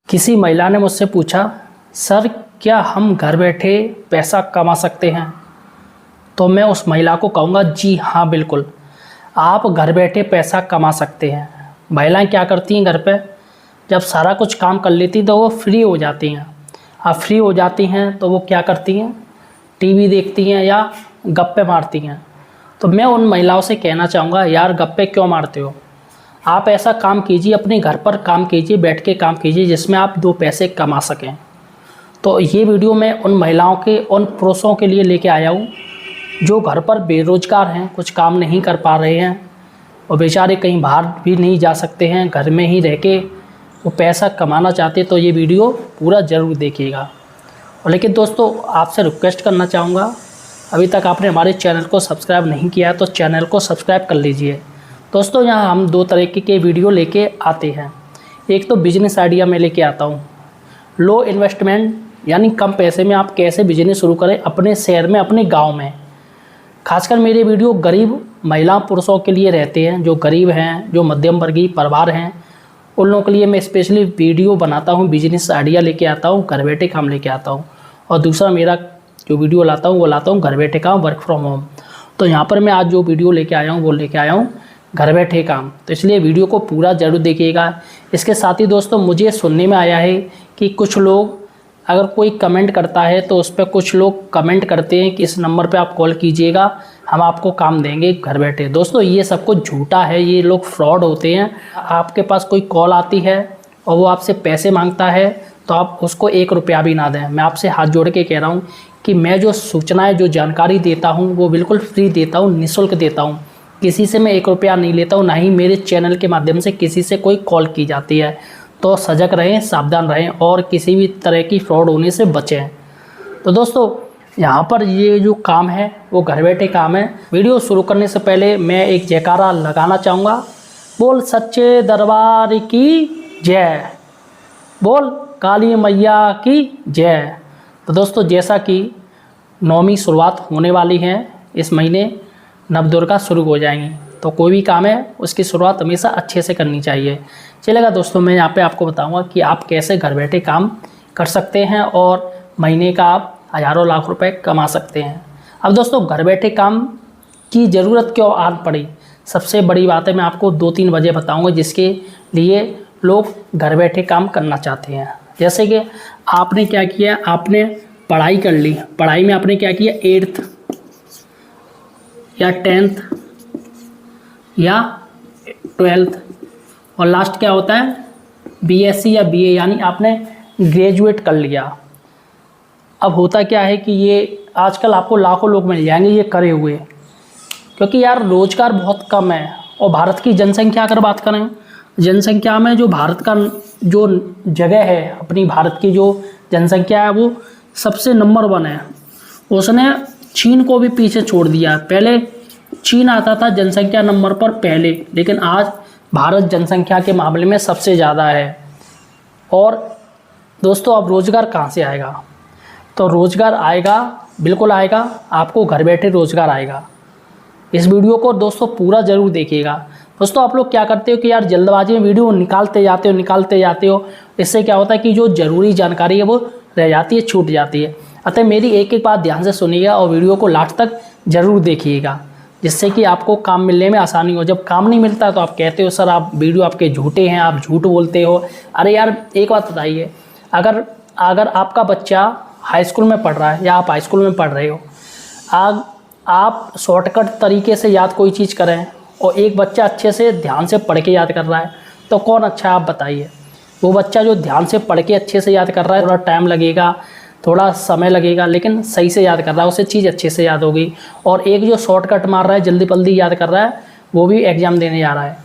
किसी महिला ने मुझसे पूछा, सर क्या हम घर बैठे पैसा कमा सकते हैं? तो मैं उस महिला को कहूँगा, जी हाँ बिल्कुल, आप घर बैठे पैसा कमा सकते हैं। महिलाएं क्या करती हैं, घर पे जब सारा कुछ काम कर लेती तो वो फ्री हो जाती हैं। अब फ्री हो जाती हैं तो वो क्या करती हैं, टीवी देखती हैं या गप्पे मारती हैं। तो मैं उन महिलाओं से कहना चाहूँगा, यार गप्पे क्यों मारते हो? आप ऐसा काम कीजिए, अपने घर पर काम कीजिए, बैठ के काम कीजिए जिसमें आप 2 पैसे कमा सकें। तो ये वीडियो मैं उन महिलाओं के, उन पुरुषों के लिए लेके आया हूँ जो घर पर बेरोज़गार हैं, कुछ काम नहीं कर पा रहे हैं और बेचारे कहीं बाहर भी नहीं जा सकते हैं, घर में ही रह के वो पैसा कमाना चाहते। तो ये वीडियो पूरा ज़रूर देखिएगा। और लेकिन दोस्तों आपसे रिक्वेस्ट करना चाहूँगा, अभी तक आपने हमारे चैनल को सब्सक्राइब नहीं किया तो चैनल को सब्सक्राइब कर लीजिए। दोस्तों यहाँ हम 2 तरीके के वीडियो लेके आते हैं। एक तो बिजनेस आइडिया में लेके आता हूँ, लो इन्वेस्टमेंट यानी कम पैसे में आप कैसे बिजनेस शुरू करें अपने शहर में, अपने गांव में। खासकर मेरे वीडियो गरीब महिला पुरुषों के लिए रहते हैं, जो गरीब हैं, जो मध्यम वर्गीय परिवार हैं, उन लोगों के लिए मैं स्पेशली वीडियो बनाता हूँ, बिजनेस आइडिया लेके आता हूँ, घर बैठे काम लेके आता हूँ। और दूसरा मेरा जो वीडियो लाता हूँ वो लाता हूँ घर बैठे काम, वर्क फ्रॉम होम। तो यहाँ पर मैं आज जो वीडियो लेके आया हूँ वो लेके आया हूँ घर बैठे काम। तो इसलिए वीडियो को पूरा ज़रूर देखिएगा। इसके साथ ही दोस्तों मुझे सुनने में आया है कि कुछ लोग, अगर कोई कमेंट करता है तो उस पर कुछ लोग कमेंट करते हैं कि इस नंबर पे आप कॉल कीजिएगा, हम आपको काम देंगे घर बैठे। दोस्तों ये सब कुछ झूठा है, ये लोग फ्रॉड होते हैं। आपके पास कोई कॉल आती है और वो आपसे पैसे मांगता है तो आप उसको 1 रुपया भी ना दें। मैं आपसे हाथ जोड़ के कह रहा हूँ कि मैं जो सूचनाएँ, जो जानकारी देता हूँ वो बिल्कुल फ्री देता हूँ, निःशुल्क देता हूँ। किसी से मैं 1 रुपया नहीं लेता हूँ, ना ही मेरे चैनल के माध्यम से किसी से कोई कॉल की जाती है। तो सजग रहें, सावधान रहें और किसी भी तरह की फ्रॉड होने से बचें। तो दोस्तों यहाँ पर ये जो काम है वो घर बैठे काम है। वीडियो शुरू करने से पहले मैं एक जयकारा लगाना चाहूँगा, बोल सच्चे दरबार की जय, बोल काली मैया की जय। तो दोस्तों जैसा कि 9वीं शुरुआत होने वाली है, इस महीने नवदुर्गा शुरू हो जाएंगी, तो कोई भी काम है उसकी शुरुआत हमेशा अच्छे से करनी चाहिए। चलेगा दोस्तों, मैं यहाँ पे आपको बताऊंगा कि आप कैसे घर बैठे काम कर सकते हैं और महीने का आप हज़ारों लाख रुपए कमा सकते हैं। अब दोस्तों घर बैठे काम की ज़रूरत क्यों आ पड़ी? सबसे बड़ी बात है, मैं आपको 2-3 वजह बताऊँगा जिसके लिए लोग घर बैठे काम करना चाहते हैं। जैसे कि आपने क्या किया, आपने पढ़ाई कर ली, पढ़ाई में आपने क्या किया, 8th या 10th या 12th और लास्ट क्या होता है, BSc या BA, यानी आपने ग्रेजुएट कर लिया। अब होता क्या है कि ये आजकल आपको लाखों लोग मिल जाएंगे ये करे हुए, क्योंकि यार रोज़गार बहुत कम है। और भारत की जनसंख्या अगर बात करें, जनसंख्या में जो भारत का जो जगह है, अपनी भारत की जो जनसंख्या है वो सबसे नंबर 1 है। उसने चीन को भी पीछे छोड़ दिया। पहले चीन आता था जनसंख्या नंबर पर पहले, लेकिन आज भारत जनसंख्या के मामले में सबसे ज़्यादा है। और दोस्तों अब रोज़गार कहाँ से आएगा? तो रोज़गार आएगा, बिल्कुल आएगा, आपको घर बैठे रोज़गार आएगा। इस वीडियो को दोस्तों पूरा ज़रूर देखिएगा। दोस्तों आप लोग क्या करते हो कि यार जल्दबाजी में वीडियो निकालते जाते हो, इससे क्या होता है कि जो ज़रूरी जानकारी है वो रह जाती है, छूट जाती है। अतः मेरी एक एक बात ध्यान से सुनिएगा और वीडियो को लास्ट तक ज़रूर देखिएगा, जिससे कि आपको काम मिलने में आसानी हो। जब काम नहीं मिलता तो आप कहते हो सर आप वीडियो आपके झूठे हैं, आप झूठ बोलते हो। अरे यार एक बात बताइए, अगर आपका बच्चा हाई स्कूल में पढ़ रहा है या आप हाई स्कूल में पढ़ रहे हो, आप शॉर्टकट तरीके से याद कोई चीज़ करें और एक बच्चा अच्छे से ध्यान से पढ़ के याद कर रहा है, तो कौन अच्छा है आप बताइए? वो बच्चा जो ध्यान से पढ़ के अच्छे से याद कर रहा है, थोड़ा टाइम लगेगा, थोड़ा समय लगेगा, लेकिन सही से याद कर रहा है, उसे चीज़ अच्छे से याद होगी। और एक जो शॉर्टकट मार रहा है, जल्दी जल्दी याद कर रहा है, वो भी एग्ज़ाम देने जा रहा है,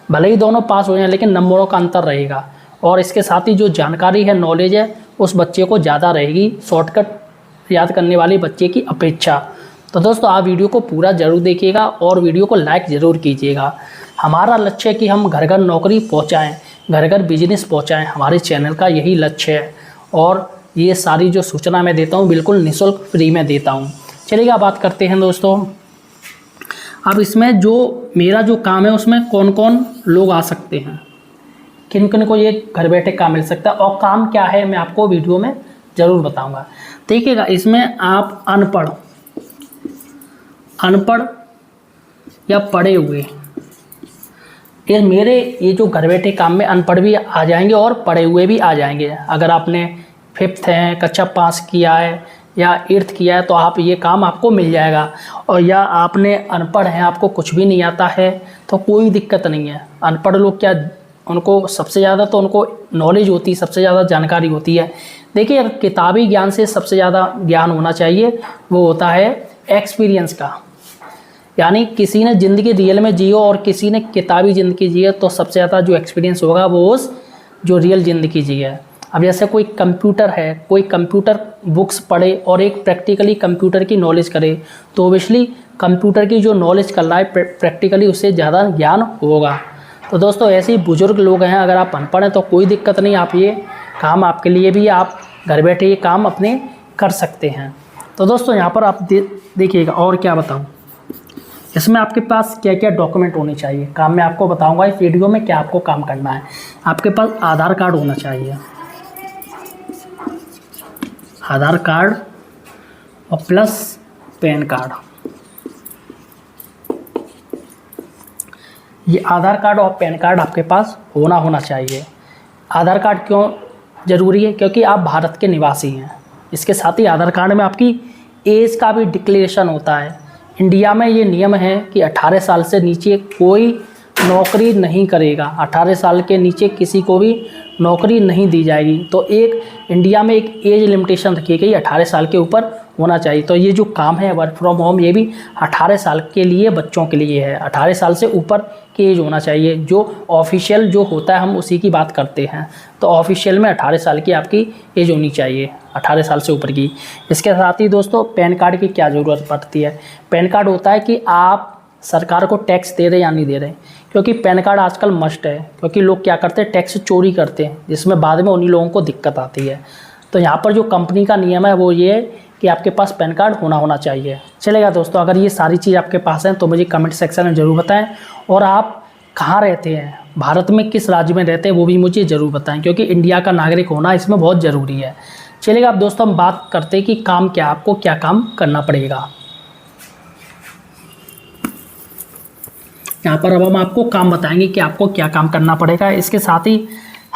भले ही दोनों पास हो जाए लेकिन नंबरों का अंतर रहेगा। और इसके साथ ही जो जानकारी है, नॉलेज है, उस बच्चे को ज़्यादा रहेगी शॉर्टकट याद करने वाले बच्चे की अपेक्षा। तो दोस्तों आप वीडियो को पूरा ज़रूर देखिएगा और वीडियो को लाइक ज़रूर कीजिएगा। हमारा लक्ष्य है कि हम घर घर नौकरी पहुँचाएँ, घर घर बिजनेस पहुँचाएँ, हमारे चैनल का यही लक्ष्य है। और ये सारी जो सूचना मैं देता हूँ बिल्कुल निःशुल्क फ्री में देता हूँ। चलिए बात करते हैं दोस्तों, अब इसमें जो मेरा जो काम है उसमें कौन कौन लोग आ सकते हैं। किन किन को ये घर बैठे काम मिल सकता है और काम क्या है मैं आपको वीडियो में ज़रूर बताऊंगा। देखिएगा, इसमें आप अनपढ़ या पढ़े हुए, ये जो घर बैठे काम में अनपढ़ भी आ जाएंगे और पढ़े हुए भी आ जाएंगे। अगर आपने 5th है, कक्षा पास किया है या 8th किया है तो आप ये काम आपको मिल जाएगा। और या आपने अनपढ़ हैं, आपको कुछ भी नहीं आता है तो कोई दिक्कत नहीं है। अनपढ़ लोग क्या, उनको सबसे ज़्यादा तो उनको नॉलेज होती है, सबसे ज़्यादा जानकारी होती है। देखिए, अगर किताबी ज्ञान से सबसे ज़्यादा ज्ञान होना चाहिए वो होता है एक्सपीरियंस का। यानी किसी ने ज़िंदगी रियल में जी हो और किसी ने किताबी ज़िंदगी जी है तो सबसे ज़्यादा जो एक्सपीरियंस होगा वो उस जो रियल ज़िंदगी जी है। अब जैसे कोई कंप्यूटर है, कोई कंप्यूटर बुक्स पढ़े और एक प्रैक्टिकली कंप्यूटर की नॉलेज करे तो ओबियसली कंप्यूटर की जो नॉलेज कर रहा है प्रैक्टिकली उससे ज़्यादा ज्ञान होगा। तो दोस्तों, ऐसे ही बुजुर्ग लोग हैं, अगर आप अनपढ़ हैं तो कोई दिक्कत नहीं, आप ये काम आपके लिए भी, आप घर बैठे ये काम अपने कर सकते हैं। तो दोस्तों, यहाँ पर आप देखिएगा और क्या बताऊँ, इसमें आपके पास क्या क्या डॉक्यूमेंट होने चाहिए। काम मैं आपको बताऊंगा इस वीडियो में क्या आपको काम करना है। आपके पास आधार कार्ड होना चाहिए, आधार कार्ड और प्लस पैन कार्ड। ये आधार कार्ड और पैन कार्ड आपके पास होना चाहिए। आधार कार्ड क्यों ज़रूरी है? क्योंकि आप भारत के निवासी हैं। इसके साथ ही आधार कार्ड में आपकी एज का भी डिक्लेरेशन होता है। इंडिया में ये नियम है कि 18 साल से नीचे कोई नौकरी नहीं करेगा, 18 साल के नीचे किसी को भी नौकरी नहीं दी जाएगी। तो इंडिया में एक एज लिमिटेशन रखी गई, 18 साल के ऊपर होना चाहिए। तो ये जो काम है वर्क फ्रॉम होम, ये भी 18 साल के लिए, बच्चों के लिए है। 18 साल से ऊपर की एज होना चाहिए। जो ऑफिशियल जो होता है हम उसी की बात करते हैं। तो ऑफिशियल में 18 साल की आपकी एज होनी चाहिए, 18 साल से ऊपर की। इसके साथ ही दोस्तों, पैन कार्ड की क्या ज़रूरत पड़ती है? पैन कार्ड होता है कि आप सरकार को टैक्स दे रहे या नहीं दे रहे, क्योंकि पैन कार्ड आजकल मस्ट है। क्योंकि लोग क्या करते हैं, टैक्स चोरी करते हैं, जिसमें बाद में उन्हीं लोगों को दिक्कत आती है। तो यहाँ पर जो कंपनी का नियम है वो ये है कि आपके पास पैन कार्ड होना चाहिए। चलेगा दोस्तों, अगर ये सारी चीज़ आपके पास हैं तो मुझे कमेंट सेक्शन में ज़रूर बताएं। और आप कहाँ रहते हैं, भारत में किस राज्य में रहते हैं वो भी मुझे ज़रूर बताएं, क्योंकि इंडिया का नागरिक होना इसमें बहुत ज़रूरी है। चलेगा, अब दोस्तों हम बात करते हैं कि काम क्या, आपको क्या काम करना पड़ेगा। यहाँ पर अब हम आपको काम बताएंगे कि आपको क्या काम करना पड़ेगा। इसके साथ ही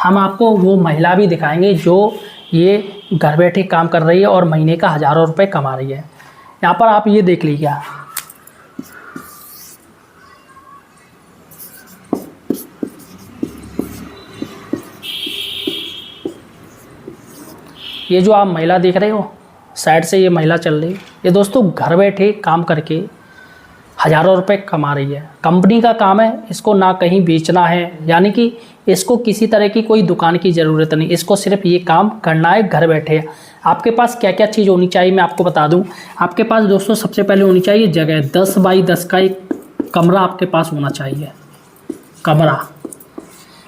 हम आपको वो महिला भी दिखाएंगे जो ये घर बैठे काम कर रही है और महीने का हज़ारों रुपए कमा रही है। यहाँ पर आप ये देख लीजिए, ये जो आप महिला देख रहे हो साइड से, ये महिला चल रही है, ये दोस्तों घर बैठे काम करके हज़ारों रुपए कमा रही है। कंपनी का काम है, इसको ना कहीं बेचना है, यानी कि इसको किसी तरह की कोई दुकान की ज़रूरत नहीं, इसको सिर्फ ये काम करना है घर बैठे। आपके पास क्या क्या चीज़ होनी चाहिए मैं आपको बता दूं। आपके पास दोस्तों सबसे पहले होनी चाहिए जगह, 10 बाई 10 का एक कमरा आपके पास होना चाहिए। कमरा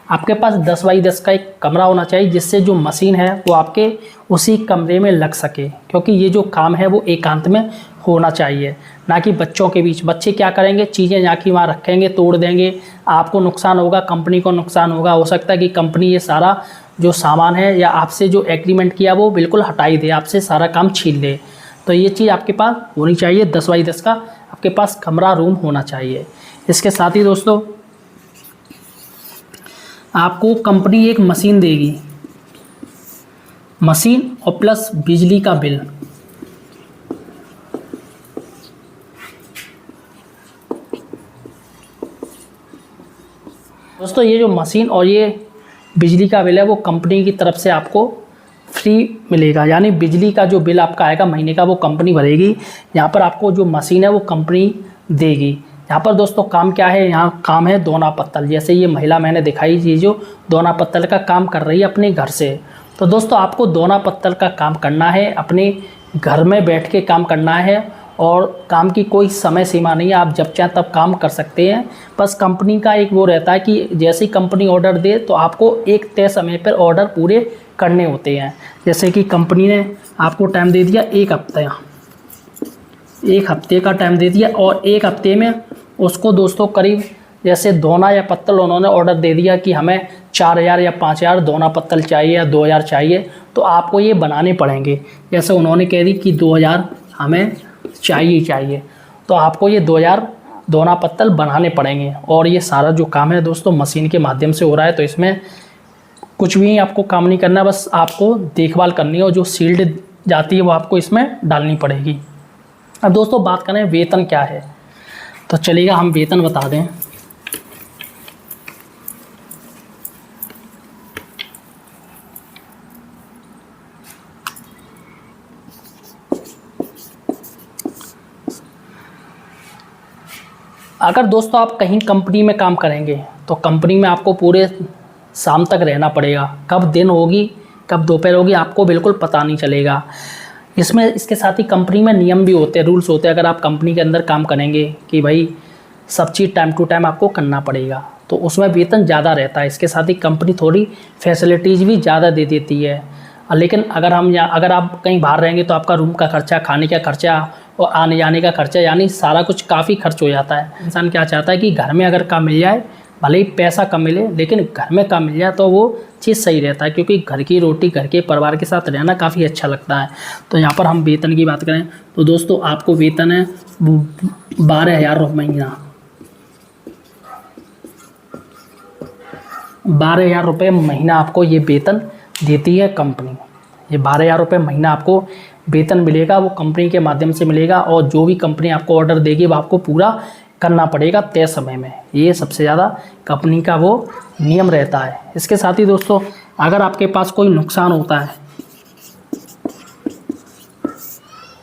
आपके पास 10 बाई 10 का एक कमरा होना चाहिए, जिससे जो मशीन है वो आपके उसी कमरे में लग सके। क्योंकि ये जो काम है वो एकांत में होना चाहिए, ना कि बच्चों के बीच। बच्चे क्या करेंगे, चीज़ें यहाँ की वहाँ रखेंगे, तोड़ देंगे, आपको नुकसान होगा, कंपनी को नुकसान होगा। हो सकता है कि कंपनी ये सारा जो सामान है या आपसे जो एग्रीमेंट किया वो बिल्कुल हटाई दे, आपसे सारा काम छीन ले। तो ये चीज़ आपके पास होनी चाहिए, 10 बाई 10 का आपके पास कमरा रूम होना चाहिए। इसके साथ ही दोस्तों आपको कंपनी एक मशीन देगी, मशीन और प्लस बिजली का बिल। दोस्तों ये जो मशीन और ये बिजली का बिल है वो कंपनी की तरफ से आपको फ्री मिलेगा, यानी बिजली का जो बिल आपका आएगा महीने का वो कंपनी भरेगी। यहाँ पर आपको जो मशीन है वो कंपनी देगी। यहाँ पर दोस्तों काम क्या है, यहाँ काम है दोना पत्तल। जैसे ये महिला मैंने दिखाई, ये जो दोना पत्तल का काम कर रही है अपने घर से। तो दोस्तों आपको दोना पत्तल का काम करना है, अपने घर में बैठ के काम करना है और काम की कोई समय सीमा नहीं है, आप जब चाहें तब काम कर सकते हैं। बस कंपनी का एक वो रहता है कि जैसे ही कंपनी ऑर्डर दे तो आपको एक तय समय पर ऑर्डर पूरे करने होते हैं। जैसे कि कंपनी ने आपको टाइम दे दिया एक हफ्ते का टाइम दे दिया और एक हफ्ते में उसको दोस्तों करीब जैसे दोना या पत्तल उन्होंने ऑर्डर दे दिया कि हमें 4,000 या 5,000 दोना पत्तल चाहिए या 2,000 चाहिए, तो आपको ये बनाने पड़ेंगे। जैसे उन्होंने कह दी कि 2,000 हमें चाहिए, तो आपको ये 2,000 दोना पत्तल बनाने पड़ेंगे। और ये सारा जो काम है दोस्तों मशीन के माध्यम से हो रहा है, तो इसमें कुछ भी आपको काम नहीं करना, बस आपको देखभाल करनी है और जो सील्ड जाती है वो आपको इसमें डालनी पड़ेगी। अब दोस्तों बात करें वेतन क्या है, तो चलिएगा हम वेतन बता दें। अगर दोस्तों आप कहीं कंपनी में काम करेंगे तो कंपनी में आपको पूरे शाम तक रहना पड़ेगा। कब दिन होगी कब दोपहर होगी आपको बिल्कुल पता नहीं चलेगा। इसमें इसके साथ ही कंपनी में नियम भी होते हैं, रूल्स होते हैं। अगर आप कंपनी के अंदर काम करेंगे कि भाई सब चीज़ टाइम टू टाइम आपको करना पड़ेगा, तो उसमें वेतन ज़्यादा रहता है। इसके साथ ही कंपनी थोड़ी फैसिलिटीज़ भी ज़्यादा दे देती है। लेकिन अगर आप कहीं बाहर रहेंगे तो आपका रूम का खर्चा, खाने का खर्चा और आने जाने का खर्चा, यानी सारा कुछ काफ़ी खर्च हो जाता है। इंसान क्या चाहता है कि घर में अगर काम मिल जाए, भले ही पैसा कम मिले लेकिन घर में काम मिल जाए तो वो चीज़ सही रहता है, क्योंकि घर की रोटी घर के परिवार के साथ रहना काफ़ी अच्छा लगता है। तो यहाँ पर हम वेतन की बात करें तो दोस्तों आपको वेतन है 12,000 रुपये महीना। 12,000 रुपये महीना आपको ये वेतन देती है कंपनी। ये 12,000 रुपये महीना आपको वेतन मिलेगा, वो कंपनी के माध्यम से मिलेगा। और जो भी कंपनी आपको ऑर्डर देगी वो आपको पूरा करना पड़ेगा तय समय में। ये सबसे ज़्यादा कंपनी का वो नियम रहता है। इसके साथ ही दोस्तों अगर आपके पास कोई नुकसान होता है,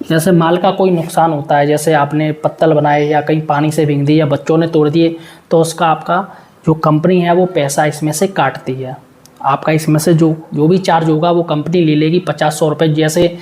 जैसे माल का कोई नुकसान होता है, जैसे आपने पत्तल बनाए या कहीं पानी से भीग दिए या बच्चों ने तोड़ दिए, तो उसका आपका जो कंपनी है वो पैसा इसमें से काटती है। आपका इसमें से जो भी चार्ज होगा वो कंपनी ले लेगी 50-100 रुपये, जैसे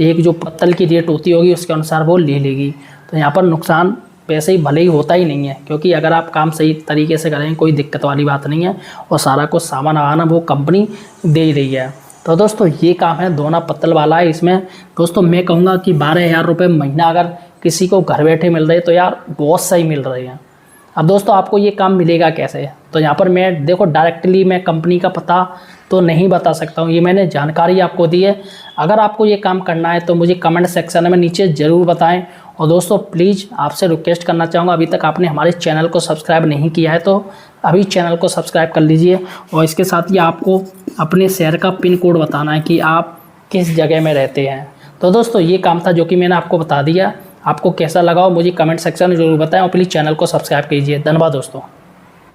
एक जो पत्तल की रेट होती होगी उसके अनुसार वो ले लेगी। तो यहाँ पर नुकसान वैसे ही भले ही होता ही नहीं है, क्योंकि अगर आप काम सही तरीके से करेंगे कोई दिक्कत वाली बात नहीं है और सारा कुछ सामान आना वो कंपनी दे ही रही है। तो दोस्तों ये काम है दोना पत्तल वाला है। इसमें दोस्तों मैं कहूँगा कि 12,000 रुपये महीना अगर किसी को घर बैठे मिल रहे तो यार बहुत सही मिल रहे हैं। अब दोस्तों आपको ये काम मिलेगा कैसे, तो यहाँ पर मैं देखो डायरेक्टली मैं कंपनी का पता तो नहीं बता सकता हूँ, ये मैंने जानकारी आपको दी है। अगर आपको ये काम करना है तो मुझे कमेंट सेक्शन में नीचे ज़रूर बताएं। और दोस्तों प्लीज़ आपसे रिक्वेस्ट करना चाहूँगा, अभी तक आपने हमारे चैनल को सब्सक्राइब नहीं किया है तो अभी चैनल को सब्सक्राइब कर लीजिए। और इसके साथ ही आपको अपने शहर का पिन कोड बताना है कि आप किस जगह में रहते हैं। तो दोस्तों ये काम था जो कि मैंने आपको बता दिया। आपको कैसा लगा मुझे कमेंट सेक्शन में ज़रूर बताएं और प्लीज़ चैनल को सब्सक्राइब कीजिए। धन्यवाद दोस्तों।